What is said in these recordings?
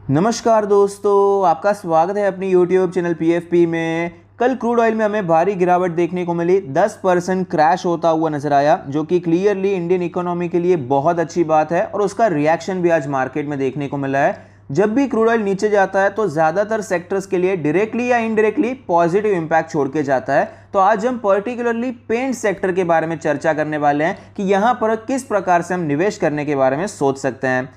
नमस्कार दोस्तों, आपका स्वागत है अपनी YouTube चैनल PFP में। कल क्रूड ऑयल में हमें भारी गिरावट देखने को मिली, 10% क्रैश होता हुआ नजर आया, जो कि क्लियरली इंडियन इकोनॉमी के लिए बहुत अच्छी बात है और उसका रिएक्शन भी आज मार्केट में देखने को मिला है। जब भी क्रूड ऑयल नीचे जाता है तो ज़्यादातर सेक्टर्स के लिए डायरेक्टली या इनडायरेक्टली पॉजिटिव इंपैक्ट छोड़ के जाता है। तो आज हम पर्टिकुलरली पेंट सेक्टर के बारे में चर्चा करने वाले हैं कि यहाँ पर किस प्रकार से हम निवेश करने के बारे में सोच सकते हैं।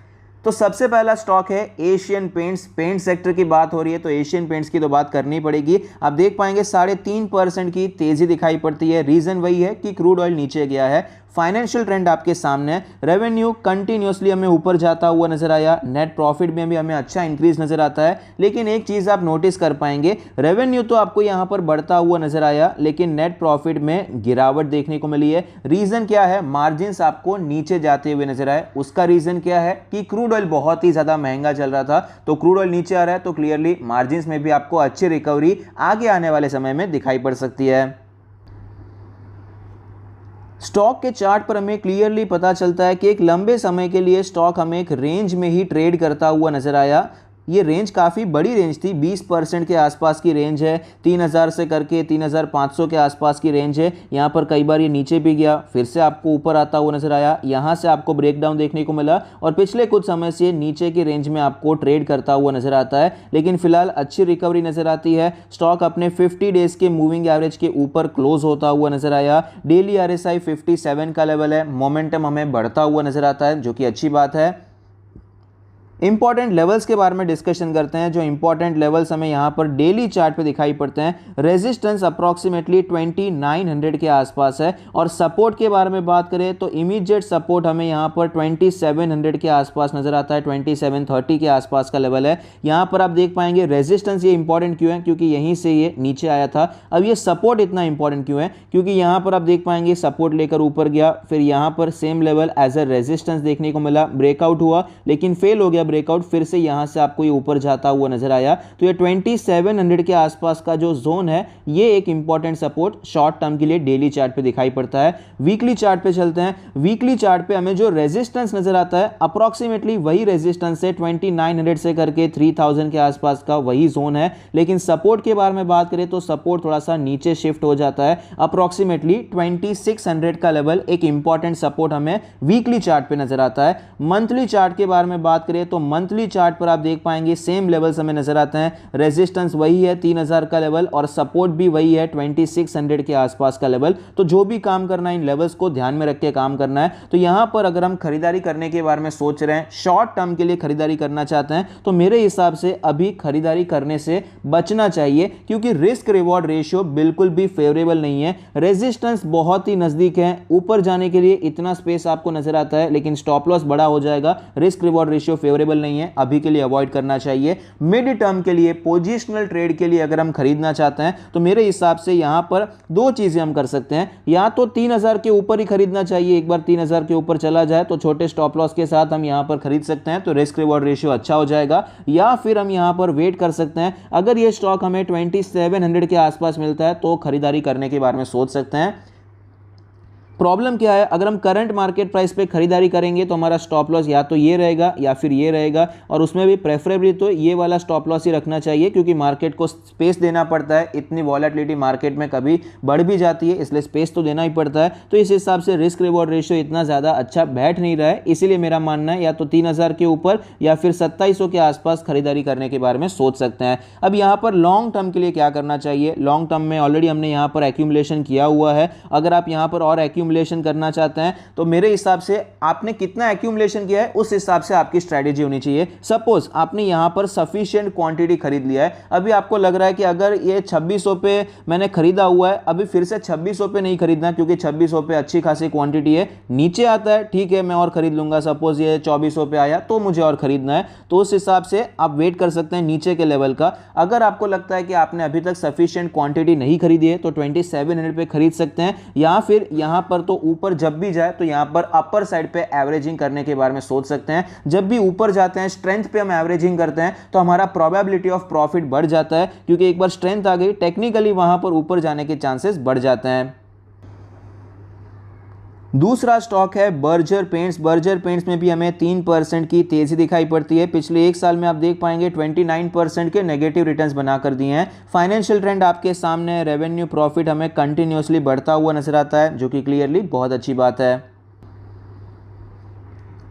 तो सबसे पहला स्टॉक है एशियन पेंट्स। पेंट सेक्टर की बात हो रही है तो एशियन पेंट्स की तो बात करनी पड़ेगी। आप देख पाएंगे 3.5% की तेजी दिखाई पड़ती है। रीजन वही है कि क्रूड ऑयल नीचे गया है। फाइनेंशियल ट्रेंड आपके सामने है। रेवेन्यू कंटिन्यूसली हमें ऊपर जाता हुआ नजर आया। नेट प्रॉफिट में भी हमें अच्छा इंक्रीज नजर आता है। लेकिन एक चीज आप नोटिस कर पाएंगे, रेवेन्यू तो आपको यहां पर बढ़ता हुआ नजर आया, लेकिन नेट प्रॉफिट में गिरावट देखने को मिली है। रीजन क्या है? मार्जिन्स आपको नीचे जाते हुए नजर आए। उसका रीजन क्या है कि क्रूड ऑयल बहुत ही ज्यादा महंगा चल रहा था, तो क्रूड ऑयल नीचे आ रहा है तो क्लियरली मार्जिन्स में भी आपको अच्छी रिकवरी आगे आने वाले समय में दिखाई पड़ सकती है। स्टॉक के चार्ट पर हमें क्लियरली पता चलता है कि एक लंबे समय के लिए स्टॉक हमें एक रेंज में ही ट्रेड करता हुआ नजर आया। ये रेंज काफ़ी बड़ी रेंज थी, 20% के आसपास की रेंज है। 3000 से करके 3500 के आसपास की रेंज है। यहाँ पर कई बार ये नीचे भी गया, फिर से आपको ऊपर आता हुआ नजर आया। यहाँ से आपको ब्रेकडाउन देखने को मिला और पिछले कुछ समय से नीचे की रेंज में आपको ट्रेड करता हुआ नजर आता है। लेकिन फिलहाल अच्छी रिकवरी नजर आती है। स्टॉक अपने 50 डेज के मूविंग एवरेज के ऊपर क्लोज होता हुआ नजर आया। डेली RSI 57 का लेवल है। मोमेंटम हमें बढ़ता हुआ नजर आता है, जो कि अच्छी बात है। इंपॉर्टेंट लेवल्स के बारे में डिस्कशन करते हैं। जो इंपॉर्टेंट लेवल्स हमें यहाँ पर डेली चार्ट पे दिखाई पड़ते हैं, रेजिस्टेंस अप्रॉक्सीमेटली 2900 के आसपास है। और सपोर्ट के बारे में बात करें तो इमीडिएट सपोर्ट हमें यहाँ पर 2700 के आसपास नजर आता है। 2730 के आसपास का लेवल है। यहाँ पर आप देख पाएंगे रेजिस्टेंस ये इंपॉर्टेंट क्यों है, क्योंकि यहीं से ये नीचे आया था। अब ये सपोर्ट इतना इंपॉर्टेंट क्यों है, क्योंकि यहाँ पर आप देख पाएंगे सपोर्ट लेकर ऊपर गया, फिर यहाँ पर same level as a resistance देखने को मिला, ब्रेकआउट हुआ लेकिन फेल हो गया ब्रेकआउट, फिर से यहां से आपको ये ऊपर जाता हुआ नजर आया। तो ये 2700 के आसपास का जो जोन है, ये एक इंपॉर्टेंट सपोर्ट शॉर्ट टर्म के लिए डेली चार्ट पे दिखाई पड़ता है। वीकली चार्ट पे चलते हैं। वीकली चार्ट पे हमें जो रेजिस्टेंस नजर आता है, अप्रॉक्सीमेटली वही रेजिस्टेंस है, 2900 से करके 3000 के आसपास का वही जोन है। लेकिन सपोर्ट के बारे में बात करें तो सपोर्ट थोड़ा सा नीचे शिफ्ट हो जाता है। अप्रॉक्सीमेटली 2600 का लेवल एक इंपॉर्टेंट सपोर्ट हमें वीकली चार्ट पे नजर आता है। मंथली चार्ट के बारे में बात करें तो मंथली चार्ट पर आप देख पाएंगे सेम लेवल्स हमें नजर आते हैं। रेजिस्टेंस वही है 3000 का लेवल और सपोर्ट भी वही है 2600 के आसपास का लेवल। तो जो भी काम करना है इन लेवल्स को ध्यान में रख के काम करना है। तो यहां पर अगर हम खरीदारी करने के बारे में सोच रहे हैं, शॉर्ट टर्म के लिए खरीदारी करना चाहते हैं, तो मेरे हिसाब से अभी खरीदारी करने से बचना चाहिए, क्योंकि रिस्क रिवॉर्ड रेशियो बिल्कुल भी फेवरेबल नहीं है। रेजिस्टेंस बहुत ही नजदीक है, ऊपर जाने के लिए इतना स्पेस आपको नजर आता है, लेकिन स्टॉप लॉस बड़ा हो जाएगा। रिस्क रिवॉर्ड रेशियो फेवरेबल नहीं है, अभी के लिए अवॉइड करना चाहिए। मिड टर्म के लिए, पोजिशनल ट्रेड के लिए अगर हम खरीदना चाहते हैं तो मेरे हिसाब से यहां पर दो चीजें हम कर सकते हैं। या तो 3000 के ऊपर ही खरीदना चाहिए, एक बार 3000 के ऊपर चला जाए तो छोटे स्टॉप लॉस के साथ हम यहां पर खरीद सकते हैं, तो रिस्क रिवॉर्ड रेशियो अच्छा हो जाएगा। या फिर हम यहां पर वेट कर सकते हैं, अगर यह स्टॉक हमें 2700 के आसपास मिलता है तो खरीदारी करने के बारे में सोच सकते हैं। प्रॉब्लम क्या है, अगर हम करंट मार्केट प्राइस पे खरीदारी करेंगे तो हमारा स्टॉप लॉस या तो ये रहेगा या फिर ये रहेगा, और उसमें भी प्रेफरेबली तो ये वाला स्टॉप लॉस ही रखना चाहिए, क्योंकि मार्केट को स्पेस देना पड़ता है। इतनी वॉलेटिलिटी मार्केट में कभी बढ़ भी जाती है, इसलिए स्पेस तो देना ही पड़ता है। तो इस हिसाब से रिस्क रिवॉर्ड रेशियो इतना ज़्यादा अच्छा बैठ नहीं रहा है, इसीलिए मेरा मानना है या तो 3000 के ऊपर या फिर 2700 के आसपास खरीदारी करने के बारे में सोच सकते हैं। अब यहाँ पर लॉन्ग टर्म के लिए क्या करना चाहिए? लॉन्ग टर्म में ऑलरेडी हमने यहाँ पर एक्यूमुलेशन किया हुआ है। अगर आप यहाँ पर और एक्यूमुलेशन करना चाहते हैं तो मेरे हिसाब से आपने कितना एक्यूमुलेशन किया है उस हिसाब से आपकी स्ट्रेटेजी होनी चाहिए। सपोज आपने यहां पर सफिशिएंट क्वांटिटी खरीद लिया है, अभी आपको लग रहा है कि अगर ये 2600 पे मैंने खरीदा हुआ है, अभी फिर से 2600 पे नहीं खरीदना, क्योंकि 2600 पे अच्छी खासी क्वांटिटी है। नीचे आता है, ठीक है, मैं और खरीद लूंगा। सपोज ये 2400 पे आया तो मुझे और खरीदना है, तो उस हिसाब से आप वेट कर सकते हैं नीचे के लेवल का। अगर आपको लगता है कि आपने अभी तक सफिशिएंट क्वांटिटी नहीं खरीदी है तो 2700 पे खरीद सकते हैं, या फिर यहां पर तो ऊपर जब भी जाए तो यहां पर अपर साइड पे एवरेजिंग करने के बारे में सोच सकते हैं। जब भी ऊपर जाते हैं, स्ट्रेंथ पे हम एवरेजिंग करते हैं, तो हमारा प्रोबेबिलिटी ऑफ प्रॉफिट बढ़ जाता है, क्योंकि एक बार स्ट्रेंथ आ गई, टेक्निकली वहां पर ऊपर जाने के चांसेस बढ़ जाते हैं। दूसरा स्टॉक है बर्जर पेंट्स। बर्जर पेंट्स में भी हमें 3% की तेजी दिखाई पड़ती है। पिछले एक साल में आप देख पाएंगे 29% के नेगेटिव रिटर्न्स बनाकर दिए हैं। फाइनेंशियल ट्रेंड आपके सामने, रेवेन्यू प्रॉफिट हमें कंटिन्यूसली बढ़ता हुआ नजर आता है, जो कि क्लियरली बहुत अच्छी बात है।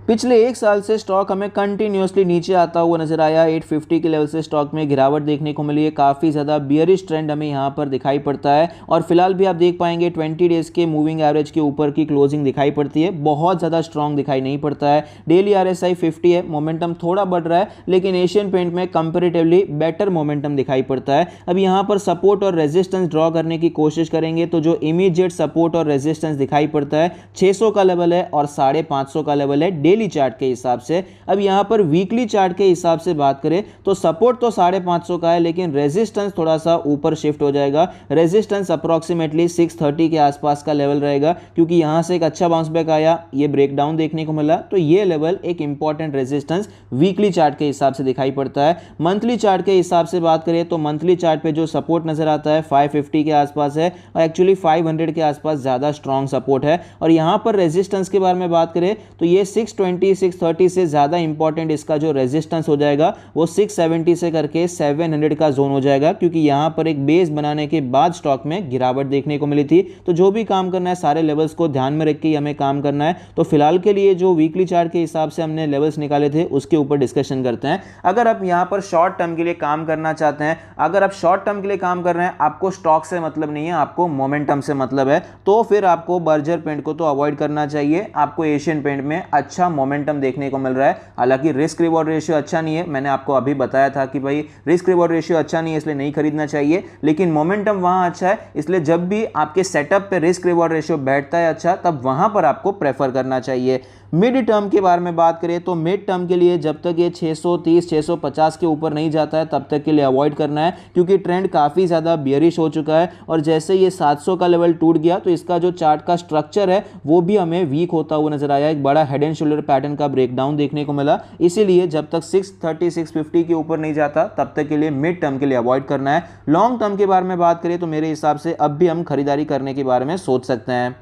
पिछले एक साल से स्टॉक हमें कंटिन्यूसली नीचे आता हुआ नजर आया। 850 के लेवल से स्टॉक में गिरावट देखने को मिली है। काफ़ी ज़्यादा बियरिश ट्रेंड हमें यहाँ पर दिखाई पड़ता है और फिलहाल भी आप देख पाएंगे 20 डेज़ के मूविंग एवरेज के ऊपर की क्लोजिंग दिखाई पड़ती है। बहुत ज़्यादा स्ट्रॉन्ग दिखाई नहीं पड़ता है। डेली RSI 50 है, मोमेंटम थोड़ा बढ़ रहा है, लेकिन एशियन पेंट में कंपेरेटिवली बेटर मोमेंटम दिखाई पड़ता है। अब यहाँ पर सपोर्ट और रेजिस्टेंस ड्रॉ करने की कोशिश करेंगे तो जो इमीडिएट सपोर्ट और रेजिस्टेंस दिखाई पड़ता है 600 का लेवल है और 550 का लेवल है डेली चार्ट के हिसाब से। अब यहां पर वीकली चार्ट के हिसाब से बात करें तो सपोर्ट तो 550 का है, लेकिन रेजिस्टेंस थोड़ा सा ऊपर शिफ्ट हो जाएगा। रेजिस्टेंस अप्रोक्सीमेटली 630 के आसपास का लेवल रहेगा, क्योंकि यहां से एक अच्छा बाउंस बैक आया, ये ब्रेकडाउन देखने को मिला, तो ये लेवल एक इंपॉर्टेंट रेजिस्टेंस वीकली चार्ट के हिसाब से दिखाई पड़ता है। मंथली चार्ट के हिसाब से बात करें तो मंथली चार्ट पे जो सपोर्ट नजर आता है 550 के आसपास है और एक्चुअली 500 के आसपास ज्यादा स्ट्रॉन्ग सपोर्ट है। और यहां पर रेजिस्टेंस के बारे में बात करें तो ये 620 630 से ज़्यादा इंपॉर्टेंट इसका जो रेजिस्टेंस हो जाएगा वो 670 से करके 700 का जोन हो जाएगा, क्योंकि यहाँ पर एक बेस बनाने के बाद स्टॉक में गिरावट देखने को मिली थी। तो जो भी काम करना है सारे लेवल्स को ध्यान में रख के ही हमें काम करना है। तो फिलहाल के लिए जो वीकली चार्ट के हिसाब से हमने लेवल्स निकाले थे उसके ऊपर डिस्कशन करते हैं। अगर आप यहाँ पर शॉर्ट टर्म के लिए काम करना चाहते हैं, अगर आप शॉर्ट टर्म के लिए काम कर रहे हैं, आपको स्टॉक से मतलब नहीं है, आपको मोमेंटम से मतलब है, तो फिर आपको बर्जर पेंट को तो अवॉइड करना चाहिए। आपको एशियन पेंट में अच्छा मोमेंटम देखने को मिल रहा है। हालांकि रिस्क रिवॉर्ड रेशियो अच्छा नहीं है, मैंने आपको अभी बताया था कि भाई रिस्क रिवॉर्ड रेशियो अच्छा नहीं है इसलिए नहीं खरीदना चाहिए, लेकिन मोमेंटम वहां अच्छा है, इसलिए जब भी आपके सेटअप पे रिस्क रिवॉर्ड रेशियो बैठता है अच्छा, तब वहां पर आपको प्रेफर करना चाहिए। मिड टर्म के बारे में बात करें तो मिड टर्म के लिए जब तक ये 630 650 के ऊपर नहीं जाता है तब तक के लिए अवॉइड करना है, क्योंकि ट्रेंड काफ़ी ज़्यादा बियरिश हो चुका है और जैसे ये 700 का लेवल टूट गया तो इसका जो चार्ट का स्ट्रक्चर है वो भी हमें वीक होता हुआ नजर आया। एक बड़ा हेड एंड शोल्डर पैटर्न का ब्रेकडाउन देखने को मिला, इसीलिए जब तक 630 650 के ऊपर नहीं जाता तब तक के लिए मिड टर्म के लिए अवॉइड करना है। लॉन्ग टर्म के बारे में बात करें तो मेरे हिसाब से अब भी हम खरीदारी करने के बारे में सोच सकते हैं।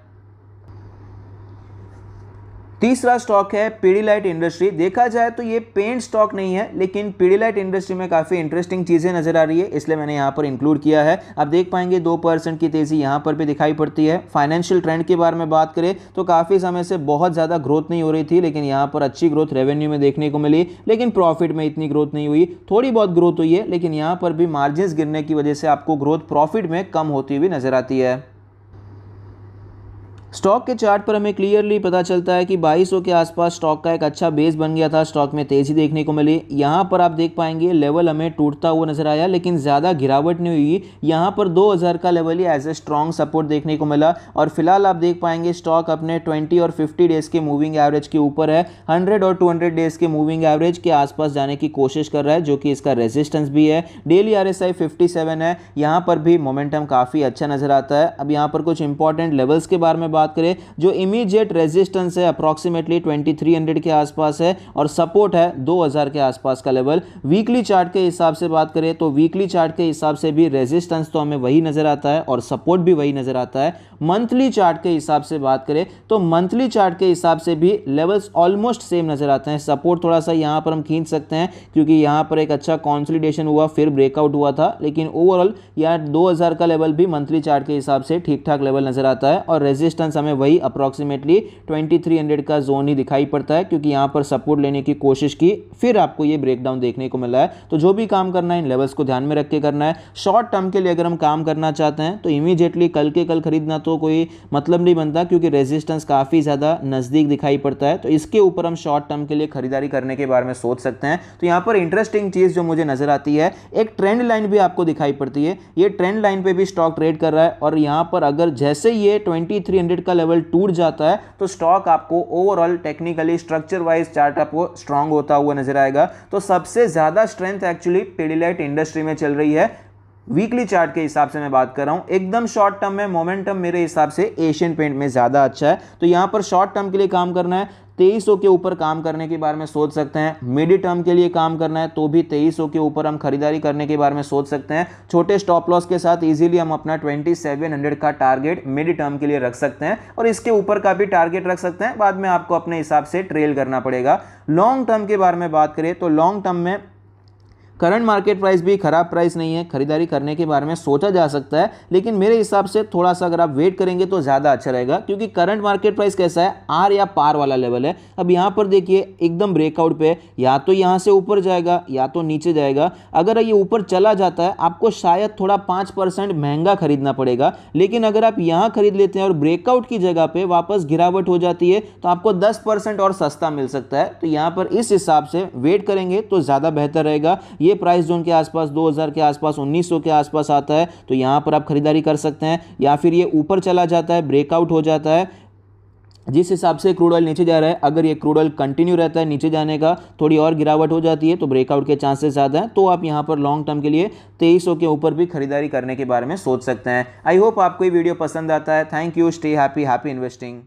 तीसरा स्टॉक है पीडीलाइट इंडस्ट्री। देखा जाए तो ये पेंट स्टॉक नहीं है, लेकिन पीडीलाइट इंडस्ट्री में काफ़ी इंटरेस्टिंग चीज़ें नजर आ रही है, इसलिए मैंने यहाँ पर इंक्लूड किया है। आप देख पाएंगे 2% की तेज़ी यहाँ पर भी दिखाई पड़ती है। फाइनेंशियल ट्रेंड के बारे में बात करें तो काफ़ी समय से बहुत ज़्यादा ग्रोथ नहीं हो रही थी, लेकिन यहाँ पर अच्छी ग्रोथ रेवेन्यू में देखने को मिली, लेकिन प्रॉफिट में इतनी ग्रोथ नहीं हुई। थोड़ी बहुत ग्रोथ हुई है, लेकिन यहाँ पर भी मार्जिन गिरने की वजह से आपको ग्रोथ प्रॉफिट में कम होती हुई नजर आती है। स्टॉक के चार्ट पर हमें क्लियरली पता चलता है कि 2200 के आसपास स्टॉक का एक अच्छा बेस बन गया था, स्टॉक में तेजी देखने को मिली। यहाँ पर आप देख पाएंगे लेवल हमें टूटता हुआ नजर आया, लेकिन ज़्यादा गिरावट नहीं हुई। यहाँ पर 2000 का लेवल ही एज ए स्ट्रॉन्ग सपोर्ट देखने को मिला और फिलहाल आप देख पाएंगे स्टॉक अपने 20 और 50 डेज़ के मूविंग एवरेज के ऊपर है। 100 और 200 डेज़ के मूविंग एवरेज के आसपास जाने की कोशिश कर रहा है, जो कि इसका रेजिस्टेंस भी है। डेली RSI 57 है, यहाँ पर भी मोमेंटम काफ़ी अच्छा नजर आता है। अब यहाँ पर कुछ इंपॉर्टेंट लेवल्स के बारे में बात करें, जो इमीडिएट रेजिस्टेंस है अप्रॉक्सीमेटली 2300 के आसपास है और सपोर्ट है 2000 के आसपास का लेवल। वीकली चार्ट के हिसाब से बात करें तो वीकली चार्ट के हिसाब से भी रेजिस्टेंस तो हमें वही नजर आता है और सपोर्ट भी वही नजर आता है। मंथली चार्ट के हिसाब से बात करें तो मंथली चार्ट के हिसाब से भी लेवल्स ऑलमोस्ट सेम नजर आते हैं। सपोर्ट थोड़ा सा यहाँ पर हम खींच सकते हैं, क्योंकि यहाँ पर एक अच्छा कॉन्सोलिडेशन हुआ, फिर ब्रेकआउट हुआ था, लेकिन ओवरऑल यहाँ 2000 का लेवल भी मंथली चार्ट के हिसाब से ठीक ठाक लेवल नजर आता है और रेजिस्टेंस हमें वही अप्रॉक्सीमेटली 2300 का जोन ही दिखाई पड़ता है, क्योंकि यहाँ पर सपोर्ट लेने की कोशिश की, फिर आपको ये ब्रेकडाउन देखने को मिला है। तो जो भी काम करना है इन लेवल्स को ध्यान में रख के करना है। शॉर्ट टर्म के लिए अगर हम काम करना चाहते हैं तो इमीडिएटली कल के कल खरीदना तो कोई मतलब नहीं बनता, क्योंकि रेजिस्टेंस काफ़ी ज़्यादा नज़दीक दिखाई पड़ता है। तो इसके ऊपर हम शॉर्ट टर्म के लिए खरीदारी करने के बारे में सोच सकते हैं। तो यहाँ पर इंटरेस्टिंग चीज़ जो मुझे नजर आती है, एक ट्रेंड लाइन भी आपको दिखाई पड़ती है। ये ट्रेंड लाइन पे भी स्टॉक ट्रेड कर रहा है और यहाँ पर अगर जैसे ये 2300 का लेवल टूट जाता है तो स्टॉक आपको overall technically structure wise chart आपको स्ट्रांग होता हुआ नजर आएगा। तो सबसे ज्यादा स्ट्रेंथ एक्चुअली पीडीलाइट इंडस्ट्री में चल रही है। वीकली चार्ट के हिसाब से मैं बात कर रहा हूं, एकदम शॉर्ट टर्म में मोमेंटम मेरे हिसाब से एशियन पेंट में ज्यादा अच्छा है। तो यहां पर शॉर्ट टर्म के लिए काम करना है 2300 के ऊपर काम करने के बारे में सोच सकते हैं। मिड टर्म के लिए काम करना है तो भी 2300 के ऊपर हम खरीदारी करने के बारे में सोच सकते हैं। छोटे स्टॉप लॉस के साथ इजीली हम अपना 2700 का टारगेट मिड टर्म के लिए रख सकते हैं और इसके ऊपर का भी टारगेट रख सकते हैं। बाद में आपको अपने हिसाब से ट्रेल करना पड़ेगा। लॉन्ग टर्म के बारे में बात करें तो लॉन्ग टर्म में करंट मार्केट प्राइस भी खराब प्राइस नहीं है, खरीदारी करने के बारे में सोचा जा सकता है, लेकिन मेरे हिसाब से थोड़ा सा अगर आप वेट करेंगे तो ज़्यादा अच्छा रहेगा, क्योंकि करंट मार्केट प्राइस कैसा है, आर या पार वाला लेवल है। अब यहाँ पर देखिए एकदम ब्रेकआउट पे, या तो यहाँ से ऊपर जाएगा या तो नीचे जाएगा। अगर ये ऊपर चला जाता है आपको शायद थोड़ा 5% महंगा खरीदना पड़ेगा, लेकिन अगर आप यहाँ खरीद लेते हैं और ब्रेकआउट की जगह पे वापस गिरावट हो जाती है तो आपको 10% और सस्ता मिल सकता है। तो यहाँ पर इस हिसाब से वेट करेंगे तो ज़्यादा बेहतर रहेगा। ये प्राइस जोन के आसपास 2000 के आसपास 1900 के आसपास आता है, तो यहां पर आप खरीदारी कर सकते हैं। या फिर ये ऊपर चला जाता है, ब्रेकआउट हो जाता है, जिस हिसाब से क्रूड ऑयल नीचे जा रहा है, अगर ये क्रूड ऑयल कंटिन्यू रहता है नीचे जाने का, थोड़ी और गिरावट हो जाती है तो ब्रेकआउट के चांसेस ज़्यादा हैं, तो आप यहां पर लॉन्ग टर्म के लिए 2300 के ऊपर भी खरीदारी करने के बारे में सोच सकते हैं। आई होप आपको ये वीडियो पसंद आता है। Thank you, stay happy, happy investing.